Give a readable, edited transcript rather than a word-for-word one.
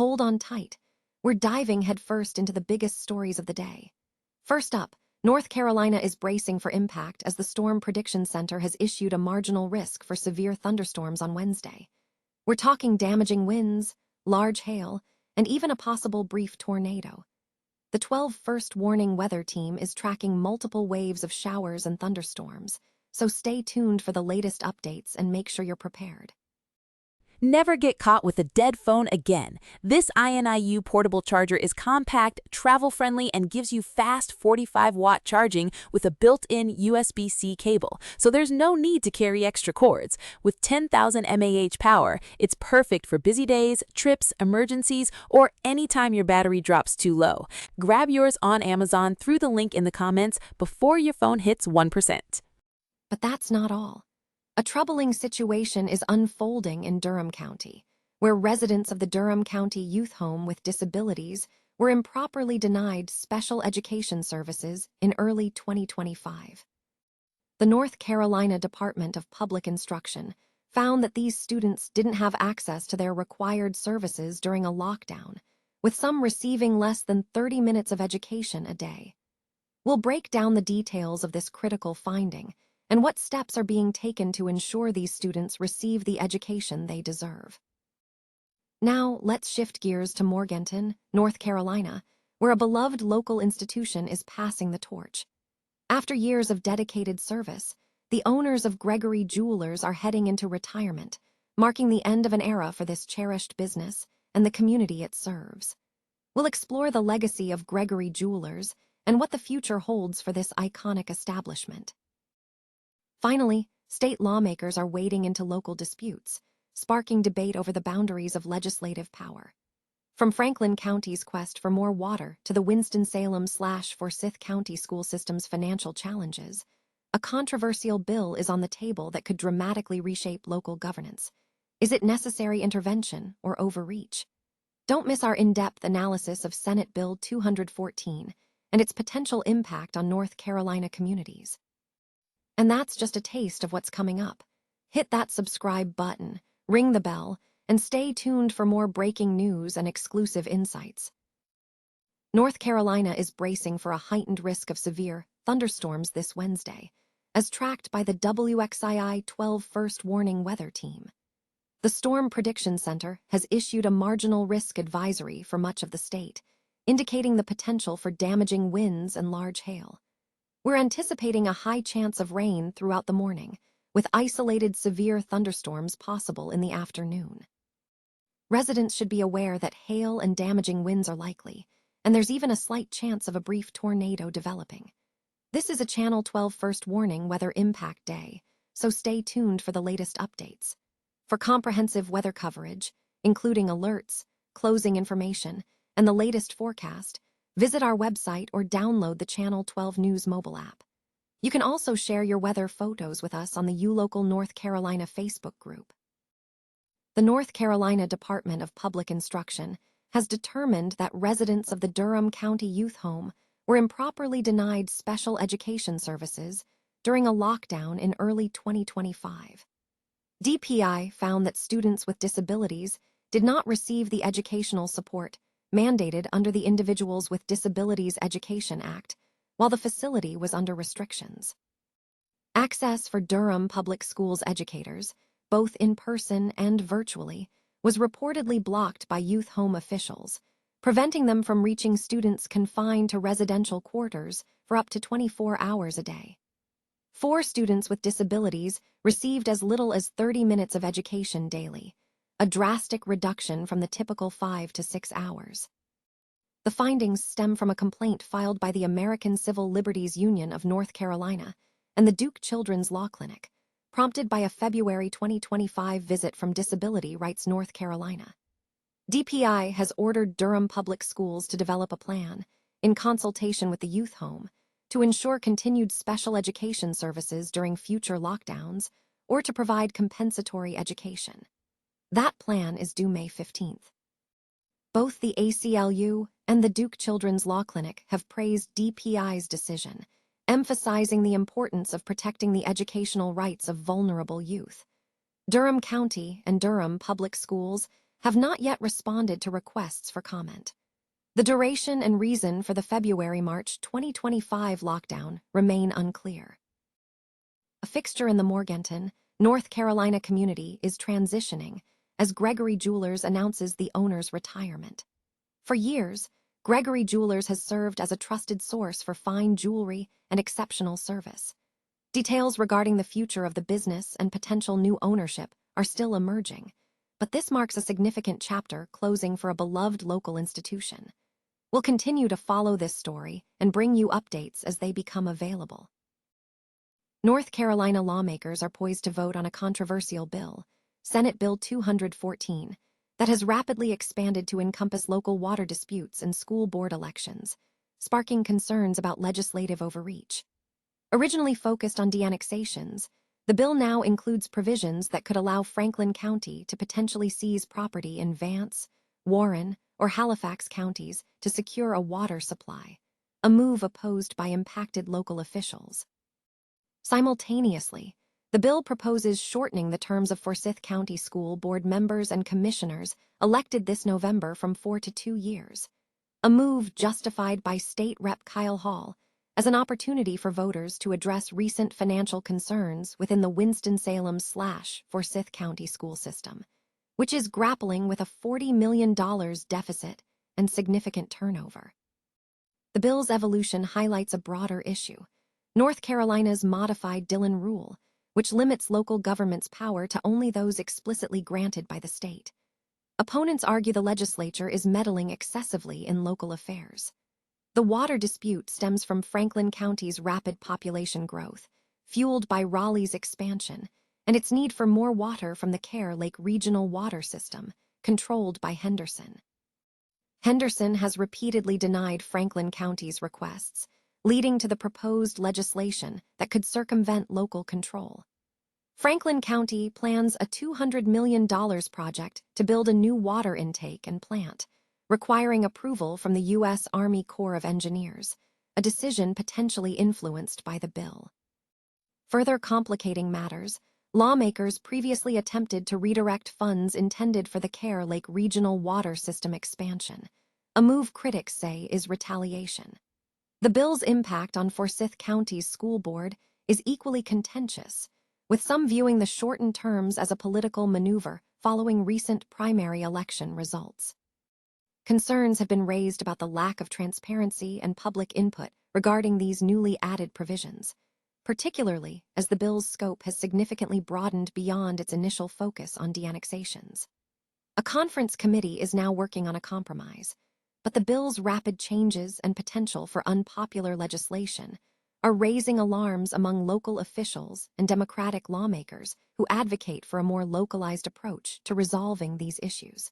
Hold on tight. We're diving headfirst into the biggest stories of the day. First up, North Carolina is bracing for impact as the Storm Prediction Center has issued a marginal risk for severe thunderstorms on Wednesday. We're talking damaging winds, large hail, and even a possible brief tornado. The 12 First Warning Weather Team is tracking multiple waves of showers and thunderstorms, so stay tuned for the latest updates and make sure you're prepared. Never get caught with a dead phone again. This INIU portable charger is compact, travel-friendly, and gives you fast 45-watt charging with a built-in USB-C cable, so there's no need to carry extra cords. With 10,000 mAh power, it's perfect for busy days, trips, emergencies, or anytime your battery drops too low. Grab yours on Amazon through the link in the comments before your phone hits 1%. But that's not all. A troubling situation is unfolding in Durham County, where residents of the Durham County Youth Home with disabilities were improperly denied special education services in early 2025. The North Carolina Department of Public Instruction found that these students didn't have access to their required services during a lockdown, with some receiving less than 30 minutes of education a day. We'll break down the details of this critical finding and what steps are being taken to ensure these students receive the education they deserve. Now, let's shift gears to Morganton, North Carolina, where a beloved local institution is passing the torch. After years of dedicated service, the owners of Gregory Jewelers are heading into retirement, marking the end of an era for this cherished business and the community it serves. We'll explore the legacy of Gregory Jewelers and what the future holds for this iconic establishment. Finally, state lawmakers are wading into local disputes, sparking debate over the boundaries of legislative power. From Franklin County's quest for more water to the Winston-Salem/Forsyth County school system's financial challenges, a controversial bill is on the table that could dramatically reshape local governance. Is it necessary intervention or overreach? Don't miss our in-depth analysis of Senate Bill 214 and its potential impact on North Carolina communities. And that's just a taste of what's coming up. Hit that subscribe button, ring the bell, and stay tuned for more breaking news and exclusive insights. North Carolina is bracing for a heightened risk of severe thunderstorms this Wednesday, as tracked by the WXII 12 First Warning Weather Team. The Storm Prediction Center has issued a marginal risk advisory for much of the state, indicating the potential for damaging winds and large hail. We're anticipating a high chance of rain throughout the morning, with isolated severe thunderstorms possible in the afternoon. Residents should be aware that hail and damaging winds are likely, and there's even a slight chance of a brief tornado developing. This is a Channel 12 First Warning Weather Impact Day, so stay tuned for the latest updates. For comprehensive weather coverage, including alerts, closing information, and the latest forecast, visit our website or download the Channel 12 News mobile app. You can also share your weather photos with us on the ULocal North Carolina Facebook group. The North Carolina Department of Public Instruction has determined that residents of the Durham County Youth Home were improperly denied special education services during a lockdown in early 2025. DPI found that students with disabilities did not receive the educational support mandated under the Individuals with Disabilities Education Act, while the facility was under restrictions. Access for Durham Public Schools educators, both in person and virtually, was reportedly blocked by youth home officials, preventing them from reaching students confined to residential quarters for up to 24 hours a day. 4 students with disabilities received as little as 30 minutes of education daily, a drastic reduction from the typical 5 to 6 hours. The findings stem from a complaint filed by the American Civil Liberties Union of North Carolina and the Duke Children's Law Clinic, prompted by a February 2025 visit from Disability Rights North Carolina. DPI has ordered Durham Public Schools to develop a plan, in consultation with the youth home, to ensure continued special education services during future lockdowns or to provide compensatory education. That plan is due May 15th. Both the ACLU and the Duke Children's Law Clinic have praised DPI's decision, emphasizing the importance of protecting the educational rights of vulnerable youth. Durham County and Durham Public Schools have not yet responded to requests for comment. The duration and reason for the February-March 2025 lockdown remain unclear. A fixture in the Morganton, North Carolina community is transitioning as Gregory Jewelers announces the owner's retirement. For years, Gregory Jewelers has served as a trusted source for fine jewelry and exceptional service. Details regarding the future of the business and potential new ownership are still emerging, but this marks a significant chapter closing for a beloved local institution. We'll continue to follow this story and bring you updates as they become available. North Carolina lawmakers are poised to vote on a controversial bill, Senate Bill 214, that has rapidly expanded to encompass local water disputes and school board elections, sparking concerns about legislative overreach. Originally focused on de-annexations, the bill now includes provisions that could allow Franklin County to potentially seize property in Vance, Warren, or Halifax counties to secure a water supply, a move opposed by impacted local officials. Simultaneously, the bill proposes shortening the terms of Forsyth County School Board members and commissioners elected this November from 4 to 2 years, a move justified by State Rep. Kyle Hall as an opportunity for voters to address recent financial concerns within the Winston-Salem/Forsyth County school system, which is grappling with a $40 million deficit and significant turnover. The bill's evolution highlights a broader issue: North Carolina's modified Dillon Rule, which limits local government's power to only those explicitly granted by the state. Opponents argue the legislature is meddling excessively in local affairs. The water dispute stems from Franklin County's rapid population growth, fueled by Raleigh's expansion, and its need for more water from the Kerr Lake Regional Water System, controlled by Henderson. Henderson has repeatedly denied Franklin County's requests, leading to the proposed legislation that could circumvent local control. Franklin County plans a $200 million project to build a new water intake and plant, requiring approval from the U.S. Army Corps of Engineers, a decision potentially influenced by the bill. Further complicating matters, lawmakers previously attempted to redirect funds intended for the Kerr Lake Regional Water System expansion, a move critics say is retaliation. The bill's impact on Forsyth County's school board is equally contentious, with some viewing the shortened terms as a political maneuver following recent primary election results. Concerns have been raised about the lack of transparency and public input regarding these newly added provisions, particularly as the bill's scope has significantly broadened beyond its initial focus on de-annexations. A conference committee is now working on a compromise, but the bill's rapid changes and potential for unpopular legislation are raising alarms among local officials and Democratic lawmakers who advocate for a more localized approach to resolving these issues.